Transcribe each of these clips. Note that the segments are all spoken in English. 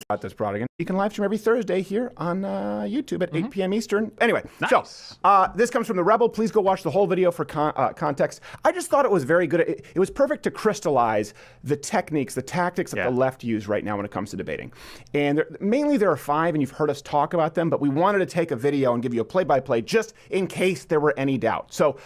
Got this product. You can live stream every Thursday here on YouTube at 8 p.m. Eastern. Anyway, nice. So this comes from The Rebel. Please go watch the whole video for context. I just thought it was very good. It was perfect to crystallize the techniques, the tactics that the left use right now when it comes to debating. And mainly there are 5, and you've heard us talk about them, but we wanted to take a video and give you a play-by-play just in case there were any doubt. So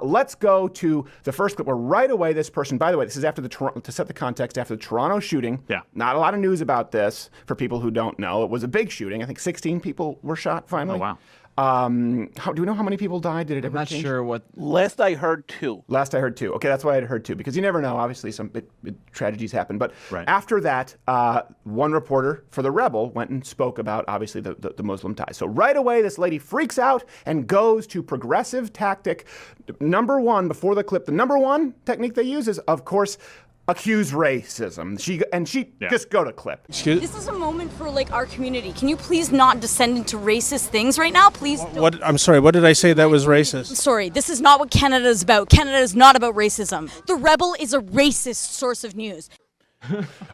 let's go to the first clip where right away this person, by the way, this is after to set the context, after the Toronto shooting. Yeah. Not a lot of news about this for people who don't know. It was a big shooting. I think 16 people were shot finally. Oh, wow. Do we know how many people died? Did it ever change? I'm not sure what. Last I heard 2. Last I heard 2. Okay, that's what I had heard 2, because you never know. Obviously, some tragedies happen. But after that, one reporter for The Rebel went and spoke about, obviously, the Muslim ties. So right away, this lady freaks out and goes to progressive tactic. Number 1, before the clip, the number 1 technique they use is, of course, accuse racism. She just go to clip. This is a moment for our community. Can you please not descend into racist things right now? Please. What? I'm sorry. What did I say that was racist? Sorry, this is not what Canada is about. Canada is not about racism. The Rebel is a racist source of news.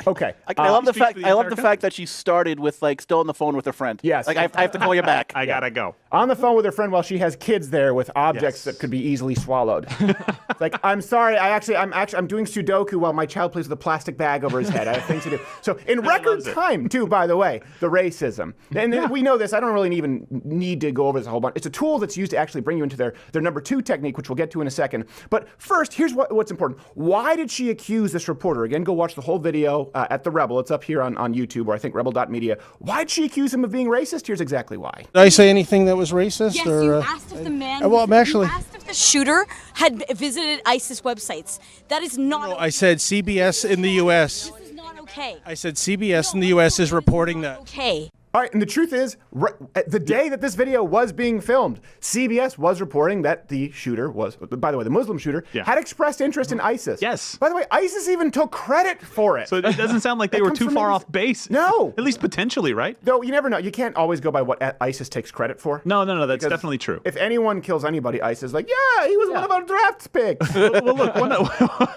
Okay. I love the fact. I love the fact that she started with still on the phone with her friend. Yes. I have to call you back. I gotta go. On the phone with her friend while she has kids there with objects that could be easily swallowed. It's like, I'm sorry. I'm doing Sudoku while my child plays with a plastic bag over his head. I have things to do. So in record time, too, by the way, the racism. And we know this. I don't really even need to go over this a whole bunch. It's a tool that's used to actually bring you into their number 2 technique, which we'll get to in a second. But first, here's what's important. Why did she accuse this reporter? Again, go watch the whole video at The Rebel. It's up here on YouTube, or I think rebel.media. Why'd she accuse him of being racist? Here's exactly why. Did I say anything that was racist? Yes, or, you asked if the man. Well, actually, you asked if the shooter had visited ISIS websites. That is not. No, I said CBS in the U.S. This is not okay. I said CBS in the U.S. is reporting that. Okay. All right, and the truth is, the day that this video was being filmed, CBS was reporting that the shooter was, by the way, the Muslim shooter, had expressed interest in ISIS. Yes. By the way, ISIS even took credit for it. So it doesn't sound like they were too far off base. No. At least potentially, right? Though you never know. You can't always go by what ISIS takes credit for. No, that's definitely true. If anyone kills anybody, ISIS is like, yeah, he was one of our draft picks. Well, look,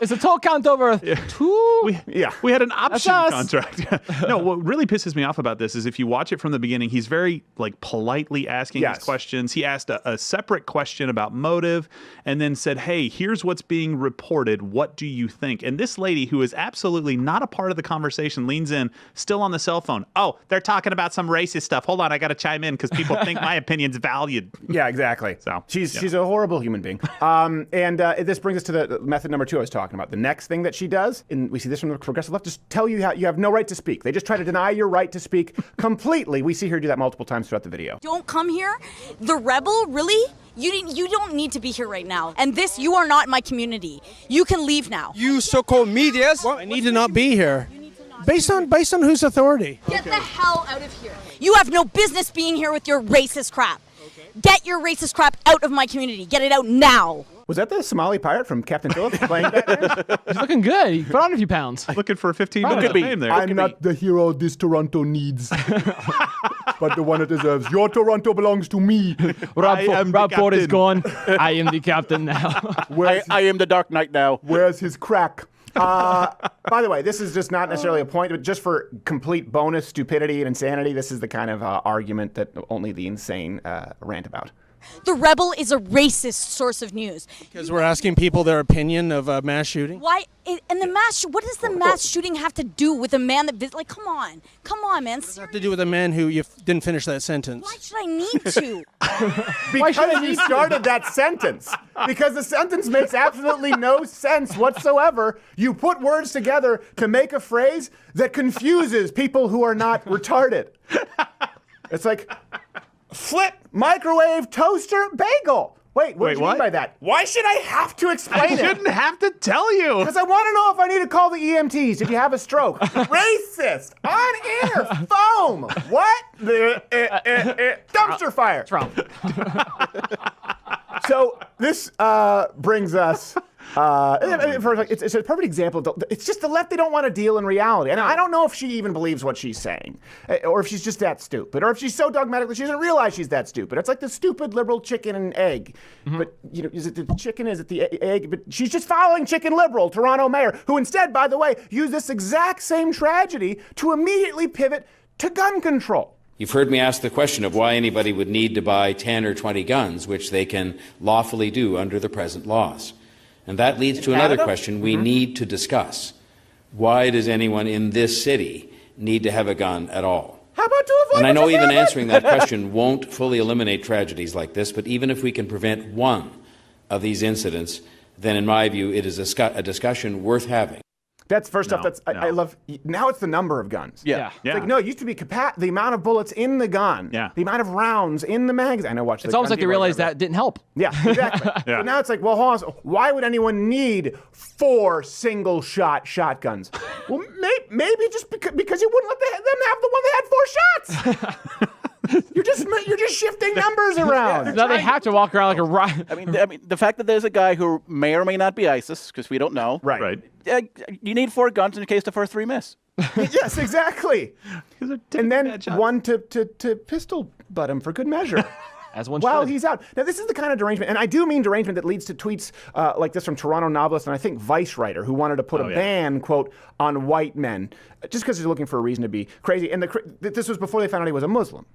it's a toll count over 2. We had an option contract. No, what really pisses me off about this is if you watch it from the beginning, he's very politely asking these questions. He asked a separate question about motive and then said, hey, here's what's being reported. What do you think? And this lady, who is absolutely not a part of the conversation, leans in, still on the cell phone. Oh, they're talking about some racist stuff. Hold on, I got to chime in because people think my opinion's valued. Yeah, exactly. So she's a horrible human being. This brings us to the method number 2 I was talking about. The next thing that she does, and we see this from the progressive left, just tell you you have no right to speak. They just try to deny your right to speak completely. We see her do that multiple times throughout the video. Don't come here. The Rebel, really? You don't need to be here right now. And you are not my community. You can leave now. You so-called medias. I need to not be here. Based on whose authority? Get the hell out of here. You have no business being here with your racist crap. Get your racist crap out of my community. Get it out now. Was that the Somali pirate from Captain Phillips playing that? He's looking good. He put on a few pounds. Looking for 15 minutes of fame there. I'm not the hero this Toronto needs, but the one it deserves. Your Toronto belongs to me. Rob Ford is gone. I am the captain now. I am the Dark Knight now. Where's his crack? By the way, this is just not necessarily a point, but just for complete bonus stupidity and insanity, this is the kind of argument that only the insane rant about. The Rebel is a racist source of news. Because we're asking people their opinion of a mass shooting? Why? And the mass, what does the mass shooting have to do with a man that, come on, man. What does it have to do with a man who you didn't finish that sentence? Why should I need to? Because you started that sentence. Because the sentence makes absolutely no sense whatsoever. You put words together to make a phrase that confuses people who are not retarded. It's like, flip, microwave, toaster, bagel. Wait, what do you mean by that? Why should I have to explain it? I shouldn't have to tell you. Because I want to know if I need to call the EMTs if you have a stroke. Racist. On air. Foam. What? Dumpster fire. Trump. So this brings us... it's a perfect example. It's just the left, they don't want to deal in reality. And I don't know if she even believes what she's saying, or if she's just that stupid, or if she's so dogmatic that she doesn't realize she's that stupid. It's like the stupid liberal chicken and egg. But, is it the chicken? Is it the egg? But she's just following chicken liberal, Toronto mayor, who instead, by the way, used this exact same tragedy to immediately pivot to gun control. You've heard me ask the question of why anybody would need to buy 10 or 20 guns, which they can lawfully do under the present laws. And that leads to another question we need to discuss. Why does anyone in this city need to have a gun at all? How about to avoid? And I know even answering that question won't fully eliminate tragedies like this, but even if we can prevent one of these incidents, then in my view, it is a discussion worth having. That's first off. I love. Now it's the number of guns. Yeah. It's like, no, it used to be the amount of bullets in the gun. Yeah. The amount of rounds in the magazine. I know. Watch. It's almost like they realized that didn't help. Yeah, exactly. Yeah. So now it's like, well, hold on. Why would anyone need 4 single-shot shotguns? Well, maybe just because you wouldn't let them have the one that had 4 shots. You're just shifting numbers around. Now they have to walk around like a riot. I mean, the fact that there's a guy who may or may not be ISIS, because we don't know. Right. You need 4 guns in case the first 3 miss. Yes, exactly. And then one to pistol butt him for good measure. As one While should. he's out. Now, this is the kind of derangement, and I do mean derangement that leads to tweets like this from Toronto novelist and I think Vice writer who wanted to put a ban, quote, on white men, just because he's looking for a reason to be crazy. And this was before they found out he was a Muslim,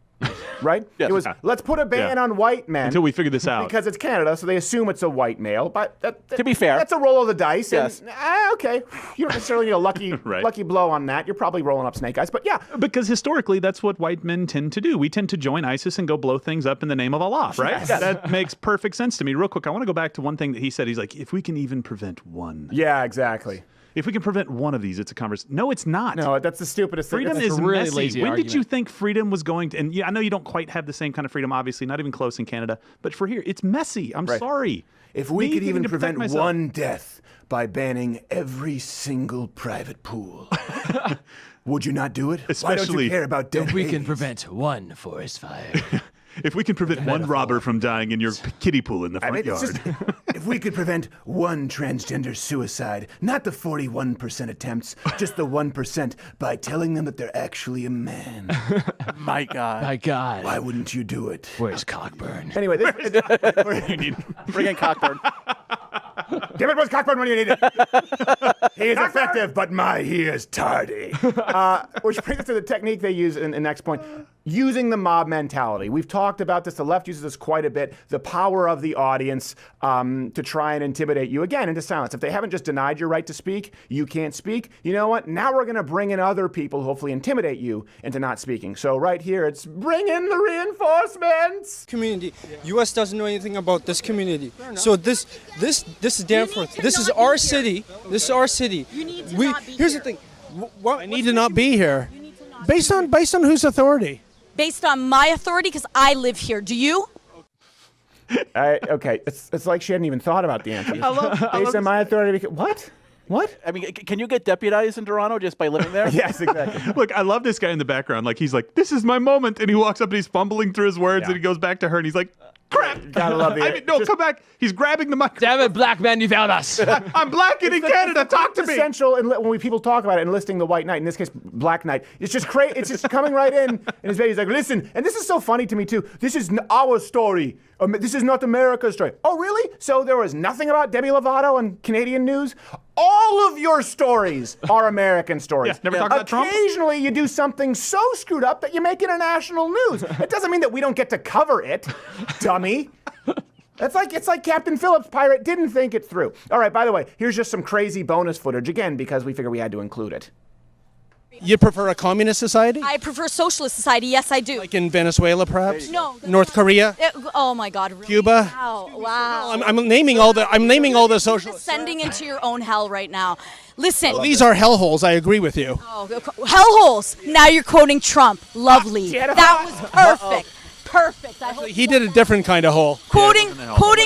right? Yes. It was, let's put a ban on white men. Until we figure this out. Because it's Canada, so they assume it's a white male. But to be fair, that's a roll of the dice. Yes. And, okay, you don't necessarily need a lucky, lucky blow on that. You're probably rolling up snake eyes, but yeah. Because historically, that's what white men tend to do. We tend to join ISIS and go blow things up in the name of Allah, right? Yes. That makes perfect sense to me. Real quick, I want to go back to one thing that he said. He's like, if we can even prevent one. Yeah, exactly. If we can prevent one of these, it's a conversation. No, it's not. No, that's the stupidest thing. Freedom That's is really messy. lazy When argument. did you think freedom was going to? And I know you don't quite have the same kind of freedom, obviously, not even close in Canada. But for here, it's messy. I'm sorry. If we Me could even to protect prevent myself. one death by banning every single private pool, would you not do it? Why don't Especially you care about dead We can babies? prevent one forest fire. If we can prevent one robber from dying in your kiddie pool in the front I mean, it's yard. just, if we could prevent one transgender suicide, not the 41% attempts, just the 1% by telling them that they're actually a man. my God. My God. Why wouldn't you do it? Where's Cockburn? Anyway, Bring in Cockburn. give it was Cockburn when you need it. He is effective, but he is tardy. Which brings us to the technique they use in the next point. Using the mob mentality. We've talked about this. The left uses this quite a bit. The power of the audience to try and intimidate you, again, into silence. If they haven't just denied your right to speak, you can't speak. You know what? Now we're going to bring in other people who hopefully intimidate you into not speaking. So right here, it's bring in the reinforcements. Community. U.S. doesn't know anything about this community. So this is Danforth. This is our city. This is our city. You need to not be Here's here. the thing. I need to not be here. Based on whose authority? Based on my authority, because I live here. Do you? Okay, it's like she hadn't even thought about the answer. Based on my authority. What? What? I mean, can you get deputized in Toronto just by living there? Yes, exactly. Look, I love this guy in the background. Like, he's like, this is my moment. And he walks up and he's fumbling through his words and he goes back to her and he's like, crap. Gotta love it. No, come back. He's grabbing the microphone. Damn it, black man, you found us. I'm black and in Canada. Talk to me. Essential when people talk about it, enlisting the white knight, in this case, black knight. It's just crazy. It's just coming right in, and his baby's like, listen, and this is so funny to me too. This is our story. This is not America's story. Oh, really? So there was nothing about Demi Lovato on Canadian news? All of your stories are American stories. Yeah, never talk about Trump? Occasionally, you do something so screwed up that you make international news. It doesn't mean that we don't get to cover it, dummy. It's like Captain Phillips' pirate didn't think it through. All right, by the way, here's just some crazy bonus footage, again, because we figured we had to include it. You prefer a communist society? I prefer socialist society. Yes, I do. Like in Venezuela, perhaps? No. North Korea? Oh my God. Really? Cuba? Wow. I'm naming all the socialists. Descending into your own hell right now. Listen. These are hellholes. I agree with you. Oh, hellholes. Now you're quoting Trump. Lovely. That was perfect. Perfect. I hope He did a different kind of hole. quoting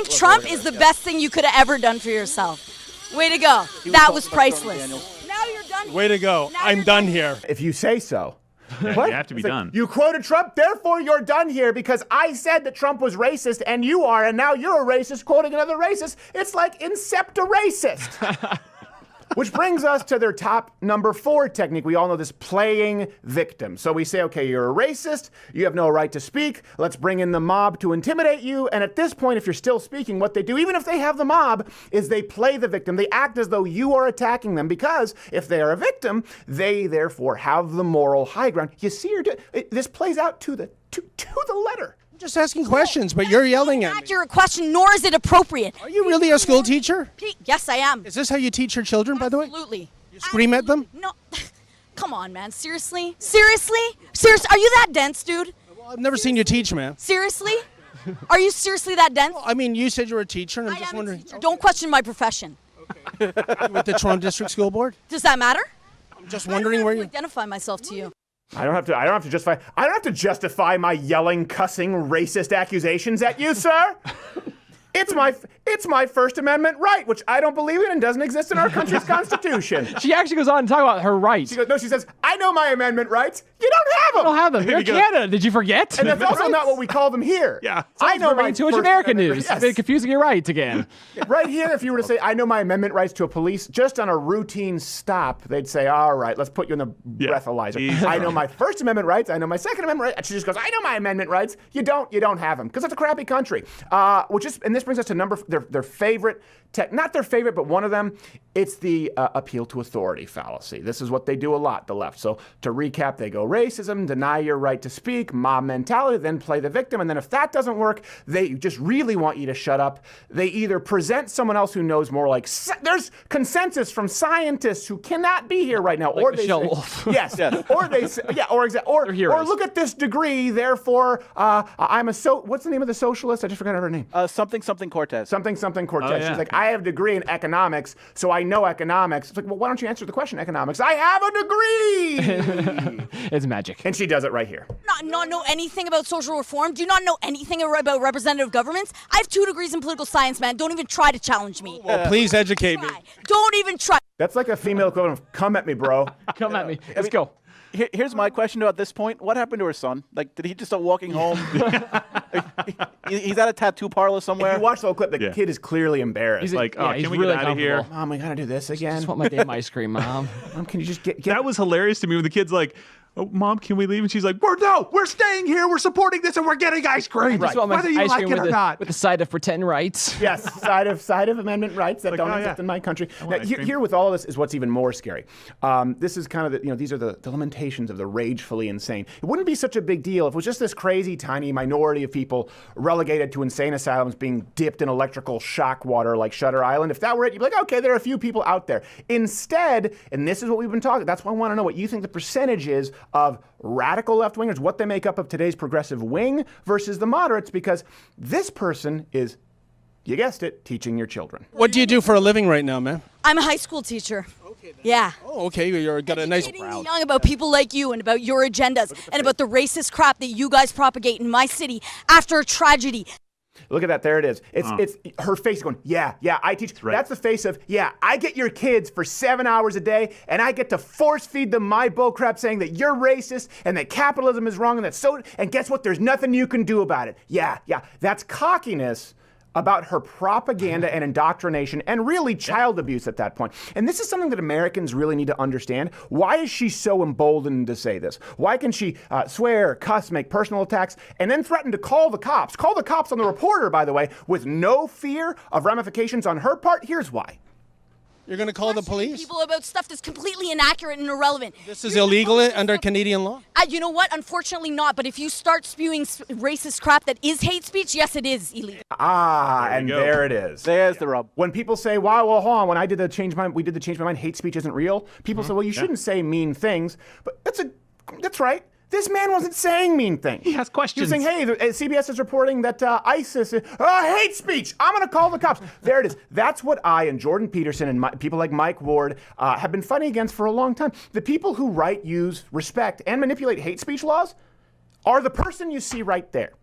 Trump is the best thing you could have ever done for yourself. Way to go. That was priceless. Now you're done. Way to go. Now I'm you're done here. If you say so. You have to be It's like, done. you quoted Trump, therefore you're done here because I said that Trump was racist and you are, and now you're a racist quoting another racist. It's like Incept a racist. Which brings us to their top number 4 technique. We all know this, playing victim. So we say, okay, you're a racist, you have no right to speak, let's bring in the mob to intimidate you, and at this point, if you're still speaking, what they do, even if they have the mob, is they play the victim. They act as though you are attacking them, because if they are a victim, they therefore have the moral high ground. You see, this plays out to the letter. I'm just asking questions, but you're yelling at me. Accurate question, nor is it appropriate. Are you really a school teacher? Yes, I am. Is this how you teach your children, by the way? Absolutely. You scream at them? No. Come on, man. Seriously? Seriously? Seriously? Are you that dense, dude? Well, I've never seen you teach, man. Seriously? Are you seriously that dense? Well, I mean, you said you're a teacher, and I'm I just am wondering. a teacher. Don't question my profession. You with the Toronto District School Board? Does that matter? I'm just wondering where you identify myself to you. I don't have to justify my yelling, cussing, racist accusations at you, sir. It's my First Amendment right, which I don't believe in and doesn't exist in our country's constitution. She actually goes on and talk about her rights. She says, I know my amendment rights. You don't have them. I don't have them. You're in Canada. Did you forget? And that's also not what we call them here. Yeah. I know my too much American news. Yes. They're confusing your rights again. Right here, if you were to say, I know my amendment rights to a police, just on a routine stop, they'd say, all right, let's put you in the breathalyzer. I know my First Amendment rights. I know my Second Amendment rights. And she just goes, I know my amendment rights. You don't have them. Because it's a crappy country. And this brings us to their favorite, not their favorite, but one of them, it's the appeal to authority fallacy. This is what they do a lot, the left. So to recap, they go racism, deny your right to speak, mob mentality, then play the victim. And then if that doesn't work, they just really want you to shut up. They either present someone else who knows more, like there's consensus from scientists who cannot be here right now. Like or Michelle they say, Wolf. Yes. Or they say, or look at this degree, therefore what's the name of the socialist? I just forgot her name. Something Cortez. Something Cortez. Oh, yeah. She's like, I have a degree in economics, so I know economics. It's like, well, why don't you answer the question, economics? I have a degree! It's magic. And she does it right here. Not know anything about social reform? Do you not know anything about representative governments? I have 2 degrees in political science, man. Don't even try to challenge me. Well, please educate me. Don't even try. That's like a female equivalent of, come at me, bro. Come at me. Let's go. Here's my question at this point. What happened to her son? Like, did he just start walking home? He's at a tattoo parlor somewhere. If you watch the whole clip, the kid is clearly embarrassed. He's Like, yeah, can we really get out of here? Mom, we gotta do this again. I just want my damn ice cream, Mom. Mom, can you just get That was hilarious to me when the kid's like, oh, Mom, can we leave? And she's like, we're staying here. We're supporting this, and we're getting ice cream. I just want my Whether you ice like cream it or not. with the side of pretend rights. Yes, side of amendment rights that don't exist in my country. Now, here with all of this is what's even more scary. This is kind of these are the limitations of the ragefully insane. It wouldn't be such a big deal if it was just this crazy tiny minority of people relegated to insane asylums being dipped in electrical shock water like Shutter Island. If that were it, you'd be like, okay, there are a few people out there. Instead, and this is what we've been talking, that's why I want to know what you think the percentage is of radical left-wingers, what they make up of today's progressive wing versus the moderates, because this person is, you guessed it, teaching your children. What do you do for a living right now, man? I'm a high school teacher. Yeah. Oh, okay. You're got a nice Educating the young about people like you and about your agendas and about the racist crap that you guys propagate in my city after a tragedy. Look at that. There it is. It's her face going, yeah, I teach. Right. That's the face of, yeah, I get your kids for 7 hours a day and I get to force feed them my bullcrap saying that you're racist and that capitalism is wrong and guess what? There's nothing you can do about it. Yeah. That's cockiness about her propaganda and indoctrination and really child abuse at that point. And this is something that Americans really need to understand. Why is she so emboldened to say this? Why can she swear, cuss, make personal attacks, and then threaten to call the cops? Call the cops on the reporter, by the way, with no fear of ramifications on her part? Here's why. You're going to call the police? People about stuff that's completely inaccurate and irrelevant. This is illegal under Canadian law? You know what? Unfortunately not. But if you start spewing racist crap that is hate speech, yes, it is illegal. There it is. There's the rub. When people say, wow, well, hold on, when we did the change my mind, hate speech isn't real. People say, well, you shouldn't say mean things. But that's right. This man wasn't saying mean things. He has questions. He was saying, hey, CBS is reporting that ISIS hate speech. I'm going to call the cops. There it is. That's what I and Jordan Peterson and people like Mike Ward have been fighting against for a long time. The people who write, use, respect, and manipulate hate speech laws are the person you see right there.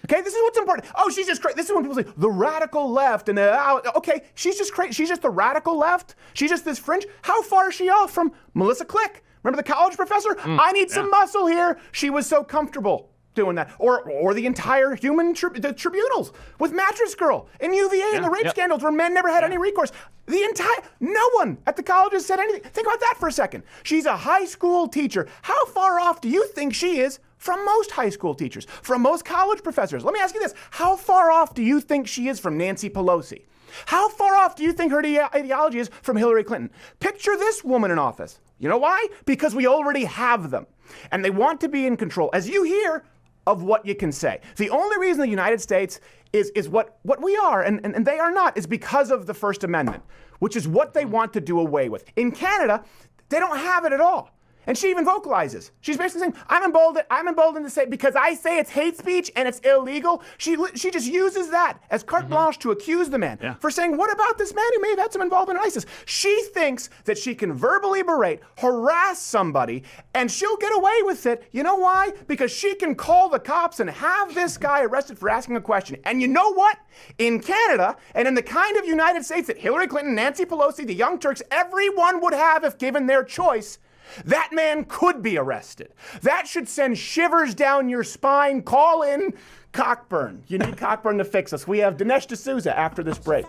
Okay, this is what's important. Oh, she's just crazy. This is when people say the radical left, and okay, she's just crazy. She's just the radical left. She's just this fringe. How far is she off from Melissa Click? Remember the college professor? I need some muscle here. She was so comfortable. doing that, or the entire the tribunals with Mattress Girl and UVA and the rape scandals where men never had any recourse. No one at the colleges said anything. Think about that for a second. She's a high school teacher. How far off do you think she is from most high school teachers, from most college professors? Let me ask you this. How far off do you think she is from Nancy Pelosi? How far off do you think her ideology is from Hillary Clinton? Picture this woman in office. You know why? Because we already have them. And they want to be in control, as you hear, of what you can say. The only reason the United States is what we are and they are not is because of the First Amendment, which is what they want to do away with. In Canada, they don't have it at all. And she even vocalizes. She's basically saying, I'm emboldened to say, because I say it's hate speech and it's illegal. She just uses that as carte blanche to accuse the man for saying, what about this man who may have had some involvement in ISIS? She thinks that she can verbally berate, harass somebody, and she'll get away with it. You know why? Because she can call the cops and have this guy arrested for asking a question. And you know what? In Canada, and in the kind of United States that Hillary Clinton, Nancy Pelosi, the Young Turks, everyone would have if given their choice, that man could be arrested. That should send shivers down your spine. Call in Cockburn. You need Cockburn to fix us. We have Dinesh D'Souza after this break.